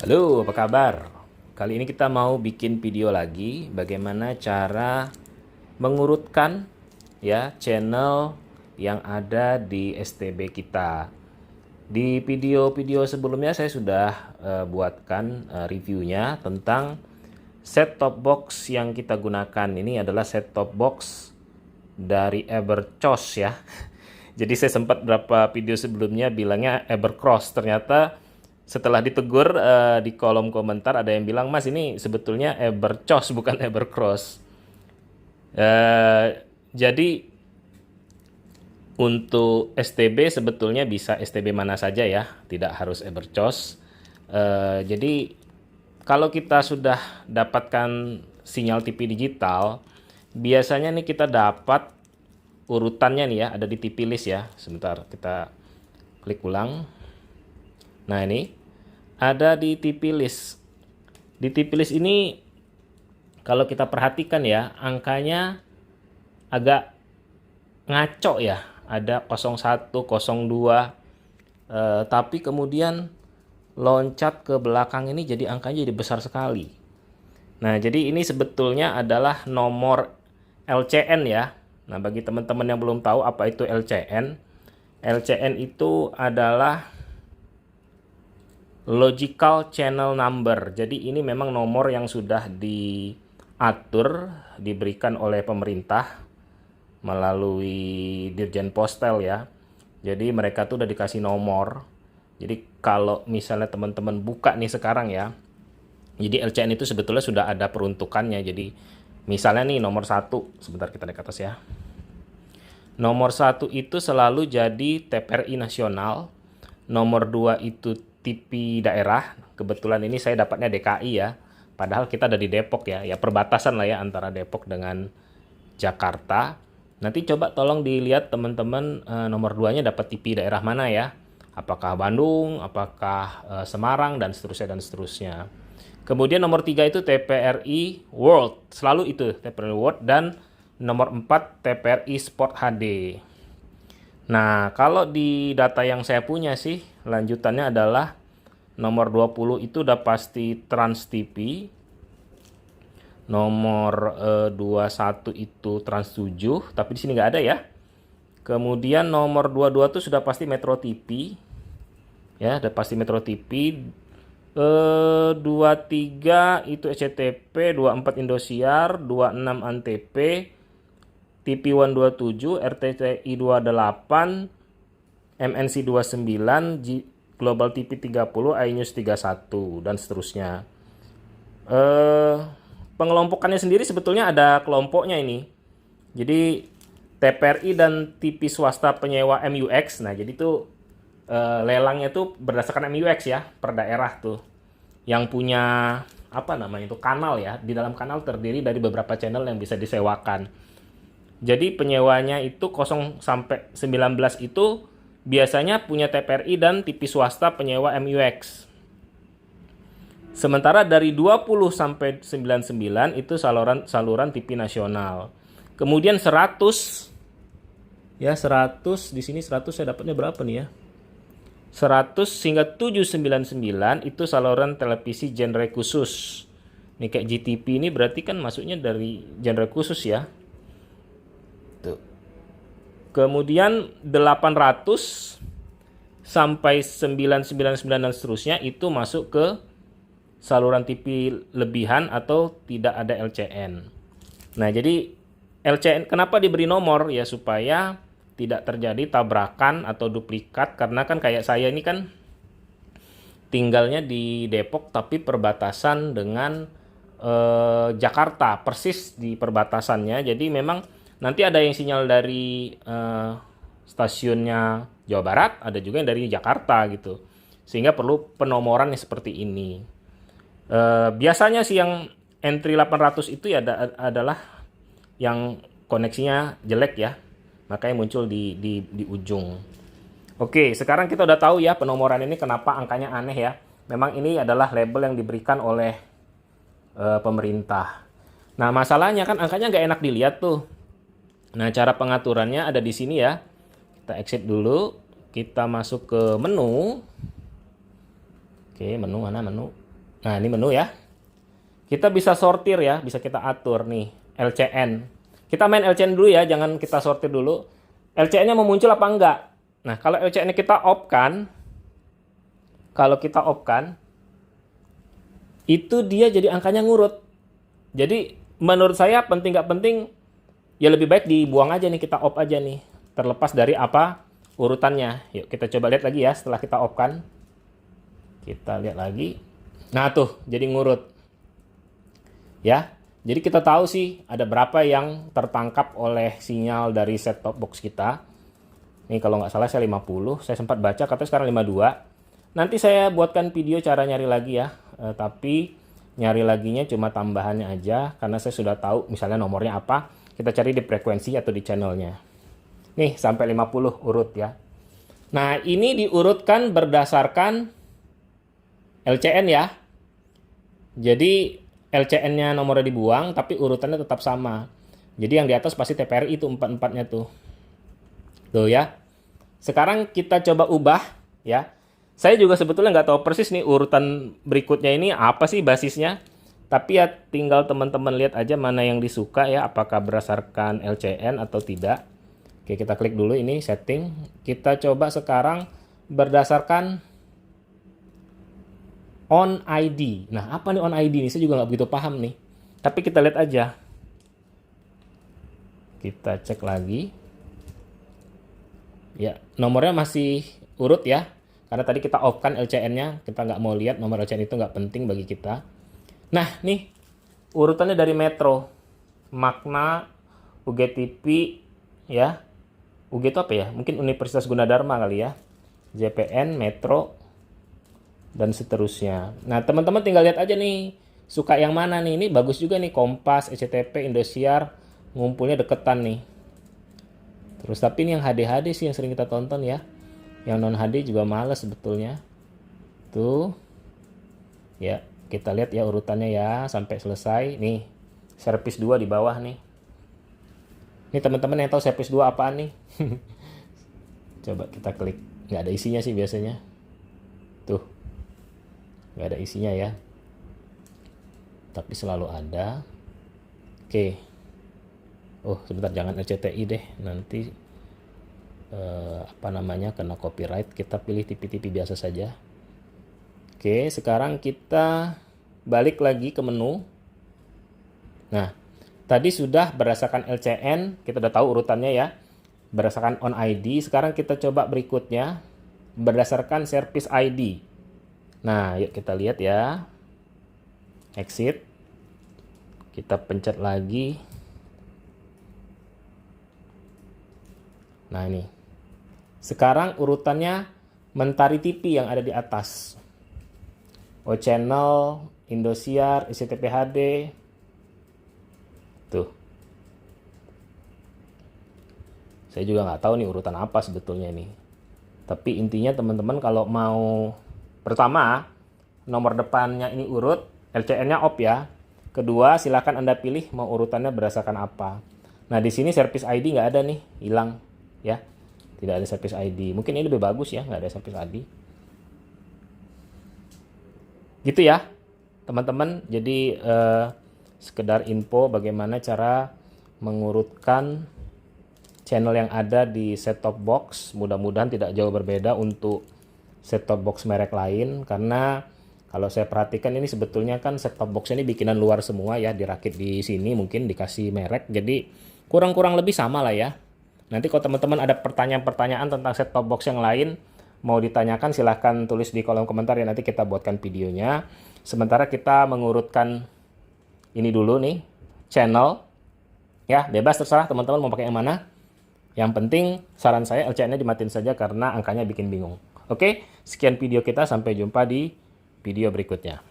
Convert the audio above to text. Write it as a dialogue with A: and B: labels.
A: Halo, apa kabar? Kali ini kita mau bikin video lagi bagaimana cara mengurutkan ya channel yang ada di STB kita. Di video-video sebelumnya saya sudah buatkan reviewnya tentang set top box yang kita gunakan. Ini adalah set top box dari Everchoss ya. Jadi saya sempat berapa video sebelumnya bilangnya Evercross, ternyata setelah ditegur di kolom komentar ada yang bilang, Mas ini sebetulnya Everchoss bukan Evercross. Jadi untuk STB sebetulnya bisa STB mana saja ya, tidak harus Everchoss. Jadi kalau kita sudah dapatkan sinyal TV digital, biasanya nih kita dapat urutannya nih ya, ada di TV list ya. Sebentar, kita klik ulang. Nah ini ada di TV list. Di TV list ini kalau kita perhatikan ya, angkanya agak ngaco ya. Ada 01, 02. Tapi kemudian loncat ke belakang ini jadi angkanya jadi besar sekali. Nah jadi ini sebetulnya adalah nomor LCN ya. Nah bagi teman-teman yang belum tahu apa itu LCN, LCN itu adalah Logical Channel Number. Jadi ini memang nomor yang sudah diatur, diberikan oleh pemerintah melalui Dirjen Postel ya. Jadi mereka tuh udah dikasih nomor. Jadi kalau misalnya teman-teman buka nih sekarang ya, jadi LCN itu sebetulnya sudah ada peruntukannya. Jadi misalnya nih nomor 1, sebentar kita naik ke atas ya. Nomor 1 itu selalu jadi TVRI nasional. Nomor 2 itu TV daerah. Kebetulan ini saya dapatnya DKI ya. Padahal kita ada di Depok ya. Ya perbatasan lah ya antara Depok dengan Jakarta. Nanti coba tolong dilihat teman-teman nomor 2-nya dapat TV daerah mana ya. Apakah Bandung, apakah Semarang, dan seterusnya dan seterusnya. Kemudian nomor 3 itu TVRI World. Selalu itu TVRI World. Dan nomor 4 TVRI Sport HD. Nah, kalau di data yang saya punya sih, lanjutannya adalah nomor 20 itu udah pasti Trans TV. Nomor 21 itu Trans 7, tapi di sini nggak ada ya. Kemudian nomor 22 itu sudah pasti Metro TV. Ya, udah pasti Metro TV. 23 itu SCTV, 24 Indosiar, 26 Antv, TV One 27, RCTI 28, MNC 29, Global TV 30, iNews 31, dan seterusnya. Pengelompokannya sendiri sebetulnya ada kelompoknya ini. Jadi TVRI dan TV swasta penyewa MUX. Nah jadi tuh lelangnya tuh berdasarkan MUX ya, per daerah tuh. Yang punya apa namanya itu kanal ya. Di dalam kanal terdiri dari beberapa channel yang bisa disewakan. Jadi penyewanya itu 0 sampai 19 itu biasanya punya TVRI dan TV swasta penyewa MUX. Sementara dari 20 sampai 99 itu saluran TV nasional. Kemudian 100 ya 100 di sini 100 saya dapatnya berapa nih ya? 100 hingga 799 itu saluran televisi genre khusus. Ini kayak GTV ini berarti kan masuknya dari genre khusus ya. Tuh. Kemudian 800 sampai 999 dan seterusnya itu masuk ke saluran TV lebihan atau tidak ada LCN. Nah, jadi LCN kenapa diberi nomor ya supaya tidak terjadi tabrakan atau duplikat, karena kan kayak saya ini kan tinggalnya di Depok tapi perbatasan dengan Jakarta, persis di perbatasannya. Jadi memang nanti ada yang sinyal dari stasiunnya Jawa Barat, ada juga yang dari Jakarta gitu. Sehingga perlu penomoran yang seperti ini. Biasanya sih yang entry 800 itu ya adalah yang koneksinya jelek ya. Makanya muncul di ujung. Oke, sekarang kita udah tahu ya penomoran ini kenapa angkanya aneh ya. Memang ini adalah label yang diberikan oleh pemerintah. Nah, masalahnya kan angkanya nggak enak dilihat tuh. Nah, cara pengaturannya ada di sini ya. Kita exit dulu. Kita masuk ke menu. Oke, menu mana menu? Nah, ini menu ya. Kita bisa sortir ya, bisa kita atur nih, LCN. Kita main LCN dulu ya, jangan kita sortir dulu. LCN-nya mau muncul apa enggak? Nah, kalau LCN-nya kita off-kan, itu dia jadi angkanya ngurut. Jadi, menurut saya penting nggak penting, ya lebih baik dibuang aja nih, kita off aja nih. Terlepas dari apa urutannya. Yuk, kita coba lihat lagi ya setelah kita off-kan. Kita lihat lagi. Nah, tuh, jadi ngurut. Ya, jadi kita tahu sih ada berapa yang tertangkap oleh sinyal dari set top box kita. Ini kalau nggak salah saya 50, saya sempat baca katanya sekarang 52. Nanti saya buatkan video cara nyari lagi ya, tapi nyari laginya cuma tambahannya aja karena saya sudah tahu misalnya nomornya apa. Kita cari di frekuensi atau di channelnya. Nih sampai 50 urut ya. Nah, ini diurutkan berdasarkan LCN ya. Jadi LCN-nya nomornya dibuang, tapi urutannya tetap sama. Jadi yang di atas pasti TPRI itu 44-nya tuh. Tuh ya. Sekarang kita coba ubah ya. Saya juga sebetulnya nggak tahu persis nih urutan berikutnya ini apa sih basisnya. Tapi ya tinggal teman-teman lihat aja mana yang disuka ya. Apakah berdasarkan LCN atau tidak. Oke, kita klik dulu ini setting. Kita coba sekarang berdasarkan on ID. Nah, apa nih on ID nih? Saya juga nggak begitu paham nih. Tapi kita lihat aja. Kita cek lagi. Ya, nomornya masih urut ya. Karena tadi kita off kan LCN-nya. Kita nggak mau lihat nomor LCN itu nggak penting bagi kita. Nah, nih. Urutannya dari Metro. Magna, UGTV, ya. UG itu apa ya? Mungkin Universitas Gunadarma kali ya. JPN, Metro, dan seterusnya. Nah, teman-teman tinggal lihat aja nih, suka yang mana nih. Ini bagus juga nih, Kompas, SCTP, Indosiar, ngumpulnya deketan nih. Terus tapi ini yang HD-HD sih yang sering kita tonton ya. Yang non HD juga males sebetulnya. Tuh. Ya, kita lihat ya urutannya ya sampai selesai. Nih, servis 2 di bawah nih. Ini teman-teman yang tahu servis 2 apaan nih? Coba kita klik. Nggak ada isinya sih biasanya. Tuh. Nggak ada isinya ya, tapi selalu ada. Oke. Oh sebentar, jangan RCTI deh, nanti apa namanya kena copyright. Kita pilih TV-TV biasa saja. Oke, sekarang kita balik lagi ke menu. Nah, tadi sudah berdasarkan LCN, kita udah tahu urutannya ya, berdasarkan on ID. Sekarang kita coba berikutnya berdasarkan service ID. Nah, yuk kita lihat ya. Exit. Kita pencet lagi. Nah, ini. Sekarang urutannya Mentari TV yang ada di atas. O Channel, Indosiar, SCTP HD. Tuh. Saya juga nggak tahu nih urutan apa sebetulnya nih. Tapi intinya teman-teman kalau mau pertama, nomor depannya ini urut, LCN-nya off ya. Kedua, silakan Anda pilih mau urutannya berdasarkan apa. Nah, di sini service ID nggak ada nih, hilang ya. Tidak ada service ID. Mungkin ini lebih bagus ya, nggak ada service ID. Gitu ya, teman-teman. Jadi sekedar info bagaimana cara mengurutkan channel yang ada di set-top box. Mudah-mudahan tidak jauh berbeda untuk set-top box merek lain, karena kalau saya perhatikan ini sebetulnya kan set-top box ini bikinan luar semua ya, dirakit di sini mungkin dikasih merek, jadi kurang-kurang lebih sama lah ya. Nanti kalau teman-teman ada pertanyaan-pertanyaan tentang set-top box yang lain mau ditanyakan, silahkan tulis di kolom komentar ya, nanti kita buatkan videonya. Sementara kita mengurutkan ini dulu nih, channel ya, bebas terserah teman-teman mau pakai yang mana. Yang penting saran saya LCN-nya dimatiin saja karena angkanya bikin bingung. Oke, sekian video kita, sampai jumpa di video berikutnya.